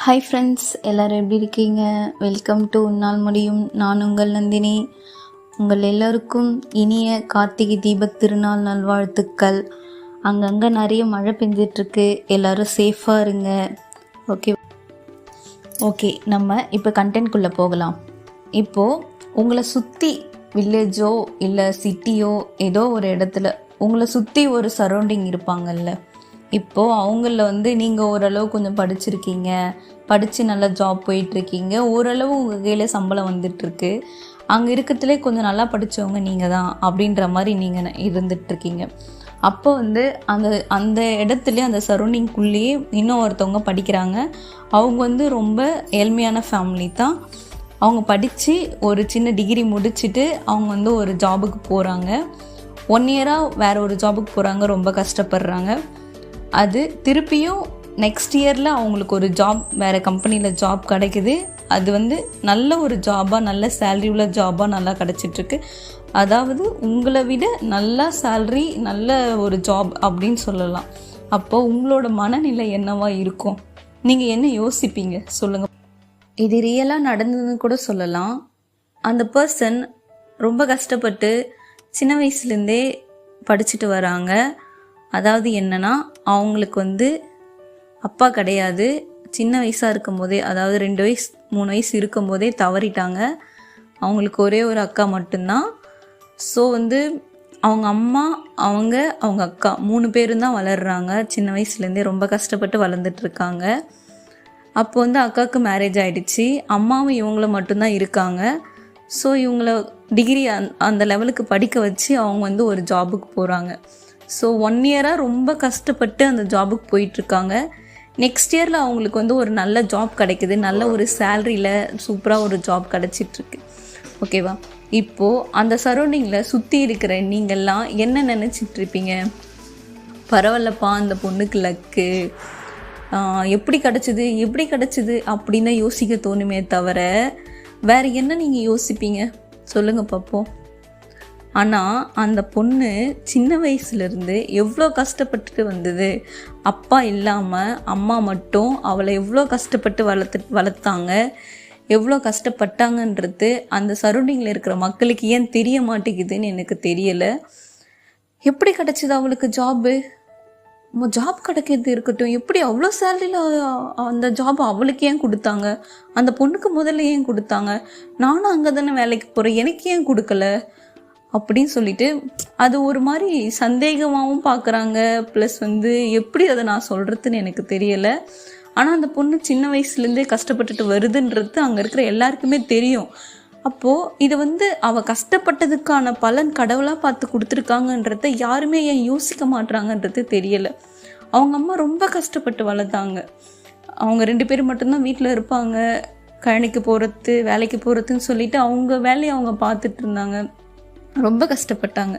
Hi friends, எல்லோரும் எப்படி இருக்கீங்க? வெல்கம் டு உன்னால் முடியும். நான் உங்கள் நந்தினி. உங்கள் எல்லோருக்கும் இனிய கார்த்திகை தீபத் திருநாள் நல்வாழ்த்துக்கள். அங்கங்கே நிறைய மழை பெஞ்சிட்ருக்கு. எல்லோரும் சேஃபாக இருங்க. ஓகே, நம்ம இப்போ கண்டென்ட்குள்ளே போகலாம். இப்போது உங்களை சுற்றி வில்லேஜோ இல்லை சிட்டியோ ஏதோ ஒரு இடத்துல உங்களை சுற்றி ஒரு சரௌண்டிங் இருப்பாங்கல்ல. இப்போது அவங்கள நீங்கள் ஓரளவு கொஞ்சம் படிச்சிருக்கீங்க, படித்து நல்லா ஜாப் போயிட்டுருக்கீங்க, ஓரளவு உங்கள் கையில் சம்பளம் வந்துட்டுருக்கு. அங்கே இருக்கிறதுலே கொஞ்சம் நல்லா படித்தவங்க நீங்கள் தான் அப்படின்ற மாதிரி நீங்கள் இருந்துகிட்ருக்கீங்க. அப்போ அந்த அந்த இடத்துலையே அந்த சரௌண்டிங்குள்ளேயே இன்னும் ஒருத்தவங்க படிக்கிறாங்க. அவங்க ரொம்ப ஏழ்மையான ஃபேமிலி தான். அவங்க படித்து ஒரு சின்ன டிகிரி முடிச்சுட்டு அவங்க ஒரு ஜாபுக்கு போகிறாங்க. 1 இயராக வேறு ஒரு ஜாபுக்கு போகிறாங்க, ரொம்ப கஷ்டப்படுறாங்க. அது திருப்பியும் நெக்ஸ்ட் இயரில் அவங்களுக்கு ஒரு ஜாப் வேறு கம்பெனியில் ஜாப் கிடைக்குது. அது நல்ல ஒரு ஜாபாக, நல்ல சேல்ரி உள்ள ஜாபாக நல்லா கிடச்சிட்ருக்கு. அதாவது உங்களை விட நல்ல சேல்ரி, நல்ல ஒரு ஜாப் அப்படின்னு சொல்லலாம். அப்போது உங்களோட மனநிலை என்னவா இருக்கும்? நீங்கள் என்ன யோசிப்பீங்க சொல்லுங்கள். இது ரியலாக நடந்ததுன்னு கூட சொல்லலாம். அந்த பர்சன் ரொம்ப கஷ்டப்பட்டு சின்ன வயசுலேருந்தே படிச்சுட்டு வராங்க. அதாவது என்னென்னா, அவங்களுக்கு அப்பா கிடையாது. சின்ன வயசாக இருக்கும்போதே, அதாவது 2 வயசு 3 வயசு இருக்கும்போதே தவறிட்டாங்க. அவங்களுக்கு ஒரே ஒரு அக்கா மட்டும்தான். ஸோ அவங்க அம்மா, அவங்க அக்கா 3 பேரும் தான் வளர்கிறாங்க. சின்ன வயசுலேருந்தே ரொம்ப கஷ்டப்பட்டு வளர்ந்துட்டுருக்காங்க. அப்போ அக்காவுக்கு மேரேஜ் ஆகிடுச்சு. அம்மாவும் இவங்கள மட்டும்தான் இருக்காங்க. ஸோ இவங்கள டிகிரி அந்த லெவலுக்கு படிக்க வச்சு அவங்க ஒரு ஜாபுக்கு போகிறாங்க. ஸோ 1 இயராக ரொம்ப கஷ்டப்பட்டு அந்த ஜாபுக்கு போயிட்டுருக்காங்க. நெக்ஸ்ட் இயரில் அவங்களுக்கு ஒரு நல்ல ஜாப் கிடைக்குது. நல்ல ஒரு சேல்ரியில் சூப்பராக ஒரு ஜாப் கிடச்சிட்ருக்கு. ஓகேவா? இப்போது அந்த சரௌண்டிங்கில் சுற்றி இருக்கிற நீங்கள்லாம் என்ன நினச்சிட்ருப்பீங்க? பரவாயில்லப்பா, அந்த பொண்ணுக்கு லக்கு, எப்படி கிடச்சிது அப்படின்னு தான் யோசிக்க தோணுமே தவிர வேறு என்ன நீங்கள் யோசிப்பீங்க சொல்லுங்கள் பார்ப்போம். ஆனால் அந்த பொண்ணு சின்ன வயசுலேருந்து எவ்வளோ கஷ்டப்பட்டுட்டு வந்தது. அப்பா இல்லாமல் அம்மா மட்டும் அவளை எவ்வளோ கஷ்டப்பட்டு வளர்த்தாங்க, எவ்வளோ கஷ்டப்பட்டாங்கன்றது அந்த சரௌண்டிங்கில் இருக்கிற மக்களுக்கு ஏன் தெரிய மாட்டேங்குதுன்னு எனக்கு தெரியலை. எப்படி கிடச்சிது அவளுக்கு ஜாப் கிடைக்கிறது இருக்கட்டும், எப்படி அவ்வளோ சேலரியில் அந்த ஜாப் அவளுக்கு ஏன் கொடுத்தாங்க? அந்த பொண்ணுக்கு முதல்ல ஏன் கொடுத்தாங்க? நானும் அங்கே தானே வேலைக்கு போகிறேன், எனக்கு ஏன் கொடுக்கல அப்படின்னு சொல்லிட்டு அது ஒரு மாதிரி சந்தேகமாகவும் பார்க்குறாங்க. ப்ளஸ் எப்படி அதை நான் சொல்கிறதுன்னு எனக்கு தெரியலை. ஆனால் அந்த பொண்ணு சின்ன வயசுலேருந்தே கஷ்டப்பட்டுட்டு வருதுன்றது அங்கே இருக்கிற எல்லாருக்குமே தெரியும். அப்போது இது அவள் கஷ்டப்பட்டதுக்கான பலன் கடவுளாக பார்த்து கொடுத்துருக்காங்கன்றத யாருமே ஏன் யோசிக்க மாட்றாங்கன்றது தெரியலை. அவங்க அம்மா ரொம்ப கஷ்டப்பட்டு வளர்த்தாங்க. அவங்க 2 பேர் மட்டும்தான் வீட்டில் இருப்பாங்க. கழனிக்கு போகிறது, வேலைக்கு போகிறதுன்னு சொல்லிட்டு அவங்க வேலையை அவங்க பார்த்துட்டு இருந்தாங்க. ரொம்ப கஷ்டப்பட்டாங்க.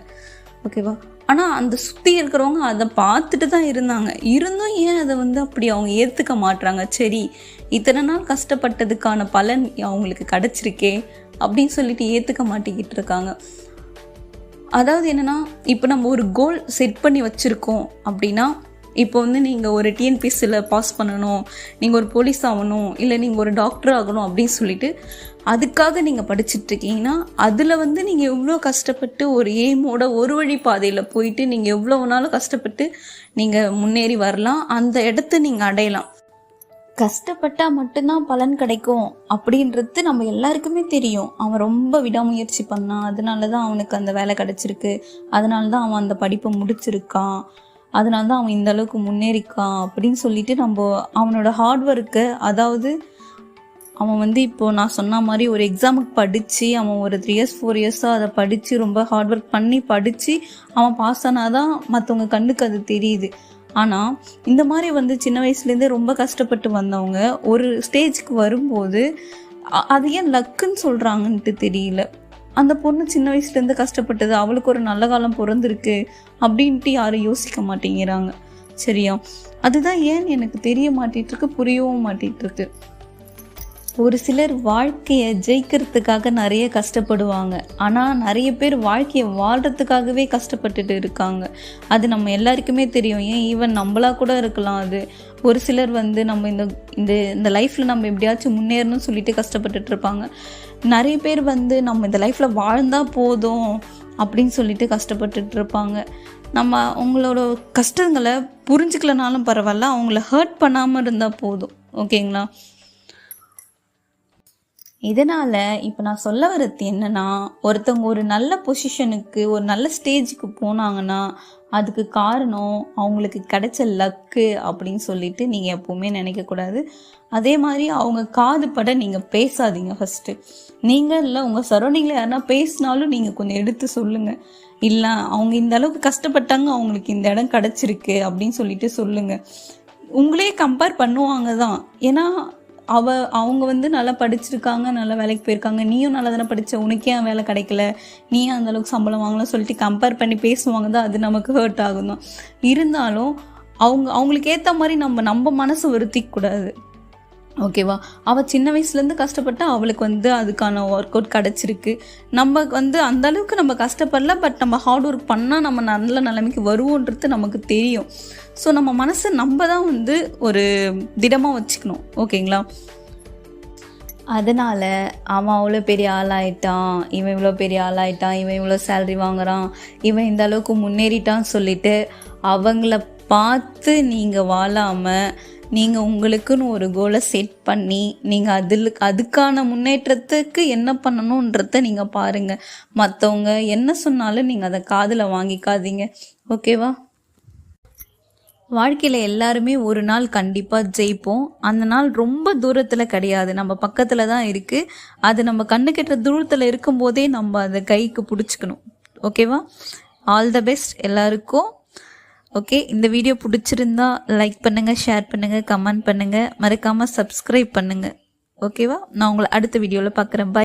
ஓகேவா? ஆனால் அந்த சுற்றி இருக்கிறவங்க அதை பார்த்துட்டு தான் இருந்தாங்க. இருந்தும் ஏன் அதை அப்படி அவங்க ஏற்றுக்க மாட்றாங்க? சரி, இத்தனை நாள் கஷ்டப்பட்டதுக்கான பலன் அவங்களுக்கு கிடச்சிருக்கே அப்படின்னு சொல்லிட்டு ஏற்றுக்க மாட்டிக்கிட்டு இருக்காங்க. அதாவது என்னென்னா, இப்போ நம்ம ஒரு கோல் செட் பண்ணி வச்சுருக்கோம் அப்படின்னா, இப்போ நீங்கள் ஒரு டிஎன்பிஎஸ்சியில் பாஸ் பண்ணணும், நீங்கள் ஒரு போலீஸ் ஆகணும், இல்லை நீங்கள் ஒரு டாக்டர் ஆகணும் அப்படின்னு சொல்லிட்டு அதுக்காக நீங்கள் படிச்சுட்ருக்கீங்கன்னா, அதில் நீங்கள் எவ்வளோ கஷ்டப்பட்டு ஒரு எய்மோட ஒரு வழி பாதையில் போயிட்டு நீங்கள் எவ்வளோ நாளும் கஷ்டப்பட்டு நீங்கள் முன்னேறி வரலாம், அந்த இடத்த நீங்கள் அடையலாம். கஷ்டப்பட்டால் மட்டும்தான் பலன் கிடைக்கும் அப்படின்றது நம்ம எல்லாருக்குமே தெரியும். அவன் ரொம்ப விடாமுயற்சி பண்ணான், அதனால தான் அவனுக்கு அந்த வேலை கிடச்சிருக்கு, அதனால தான் அவன் அந்த படிப்பை முடிச்சிருக்கான், அதனால தான் அவன் இந்த அளவுக்கு முன்னேறிக்கான் அப்படின்னு சொல்லிட்டு நம்ம அவனோட ஹார்ட் ஒர்க்கை, அதாவது அவன் இப்போது நான் சொன்ன மாதிரி ஒரு எக்ஸாமுக்கு படித்து அவன் ஒரு 3 இயர்ஸ் 4 இயர்ஸாக அதை படித்து ரொம்ப ஹார்ட் ஒர்க் பண்ணி படித்து அவன் பாஸ் ஆனால் தான் மற்றவங்க கண்ணுக்கு அது தெரியுது. ஆனால் இந்த மாதிரி சின்ன வயசுலேருந்தே ரொம்ப கஷ்டப்பட்டு வந்தவங்க ஒரு ஸ்டேஜுக்கு வரும்போது அது ஏன் லக்குன்னு சொல்கிறாங்கன்ட்டு தெரியல. அந்த பொண்ணு சின்ன வயசுலேருந்து கஷ்டப்பட்டது, அவளுக்கு ஒரு நல்ல காலம் பிறந்திருக்கு அப்படின்ட்டு யாரும் யோசிக்க மாட்டேங்கிறாங்க. சரியா? அதுதான் ஏன் எனக்கு தெரிய மாட்டேட்டுருக்கு, புரியவும் மாட்டேட்டுருக்கு. ஒரு சிலர் வாழ்க்கையை ஜெயிக்கிறதுக்காக நிறைய கஷ்டப்படுவாங்க, ஆனால் நிறைய பேர் வாழ்க்கையை வாழ்கிறதுக்காகவே கஷ்டப்பட்டுட்டு இருக்காங்க. அது நம்ம எல்லாருக்குமே தெரியும். ஏன் ஈவன் நம்மளா கூட இருக்கலாம். அது ஒரு சிலர் வந்து நம்ம இந்த இந்த இந்த லைஃப்பில் நம்ம எப்படியாச்சும் முன்னேறணும்னு சொல்லிட்டு கஷ்டப்பட்டுட்டு இருப்பாங்க. நிறைய பேர் வந்து நம்ம இந்த லைஃப்பில் வாழ்ந்தால் போதும் அப்படின்னு சொல்லிட்டு கஷ்டப்பட்டுட்டு இருப்பாங்க. நம்ம அவங்களோட கஷ்டங்களை புரிஞ்சுக்கலனாலும் பரவாயில்ல, அவங்கள ஹர்ட் பண்ணாமல் இருந்தால் போதும். ஓகேங்களா? இதனால் இப்போ நான் சொல்ல வர்றது என்னென்னா, ஒருத்தவங்க ஒரு நல்ல பொசிஷனுக்கு ஒரு நல்ல ஸ்டேஜுக்கு போனாங்கன்னா அதுக்கு காரணம் அவங்களுக்கு கிடைச்ச லக்கு அப்படின்னு சொல்லிட்டு நீங்கள் எப்போவுமே நினைக்கக்கூடாது. அதே மாதிரி அவங்க காது பட நீங்கள் பேசாதீங்க. ஃபஸ்ட்டு நீங்கள் இல்லை, உங்கள் சரௌண்டிங்கில் யாருன்னா பேசினாலும் நீங்கள் கொஞ்சம் எடுத்து சொல்லுங்கள். இல்லை அவங்க இந்த அளவுக்கு கஷ்டப்பட்டாங்க, அவங்களுக்கு இந்த இடம் கிடச்சிருக்கு அப்படின்னு சொல்லிட்டு சொல்லுங்கள். உங்களே கம்பேர் பண்ணுவாங்க தான். ஏன்னா அவங்க வந்து நல்லா படிச்சிருக்காங்க, நல்லா வேலைக்கு போயிருக்காங்க, நீயும் நல்லா தானே படித்த, உனக்கே வேலை கிடைக்கல, நீயும் அந்தளவுக்கு சம்பளம் வாங்கலாம் சொல்லிட்டு கம்பேர் பண்ணி பேசுவாங்க தான். அது நமக்கு ஹர்ட் ஆகும் தான். இருந்தாலும் அவங்களுக்கு ஏற்ற மாதிரி நம்ம மனசு வருத்திக்கூடாது. ஓகேவா? அவள் சின்ன வயசுலேருந்து கஷ்டப்பட்டா அவளுக்கு வந்து அதுக்கான ஒர்க் அவுட் கிடச்சிருக்கு. நம்ம வந்து அந்தளவுக்கு நம்ம கஷ்டப்படல, பட் நம்ம ஹார்ட் ஒர்க் பண்ணால் நம்ம நல்ல நிலைமைக்கு வருவோன்றது நமக்கு தெரியும். ஸோ நம்ம மனசை நம்ம தான் வந்து ஒரு திடமாக வச்சுக்கணும். ஓகேங்களா? அதனால் அவன் அவ்வளோ பெரிய ஆளாயிட்டான், இவன் இவ்வளோ பெரிய ஆளாயிட்டான், இவன் இவ்வளோ சேலரி வாங்குறான், இவன் இந்த அளவுக்கு முன்னேறிட்டான்னு சொல்லிட்டு அவங்கள பார்த்து நீங்கள் வாழாமல் நீங்கள் உங்களுக்குன்னு ஒரு கோலை செட் பண்ணி நீங்கள் அதுக்கான முன்னேற்றத்துக்கு என்ன பண்ணணுன்றத நீங்கள் பாருங்கள். மற்றவங்க என்ன சொன்னாலும் நீங்கள் அதை காதில் வாங்கிக்காதீங்க. ஓகேவா? வாழ்க்கையில் எல்லாருமே ஒரு நாள் கண்டிப்பாக ஜெயிப்போம். அந்த நாள் ரொம்ப தூரத்தில் கிடையாது, நம்ம பக்கத்தில் தான் இருக்குது. அது நம்ம கண்ணு கெட்ட தூரத்தில் இருக்கும்போதே நம்ம அதை கைக்கு பிடிச்சிக்கணும். ஓகேவா? ஆல் த பெஸ்ட் எல்லாருக்கும். ஓகே, இந்த வீடியோ பிடிச்சிருந்தா லைக் பண்ணுங்கள், ஷேர் பண்ணுங்கள், கமெண்ட் பண்ணுங்கள், மறக்காமல் சப்ஸ்கிரைப் பண்ணுங்கள். ஓகேவா? நான் உங்களை அடுத்த வீடியோவில் பார்க்குறேன். பாய்.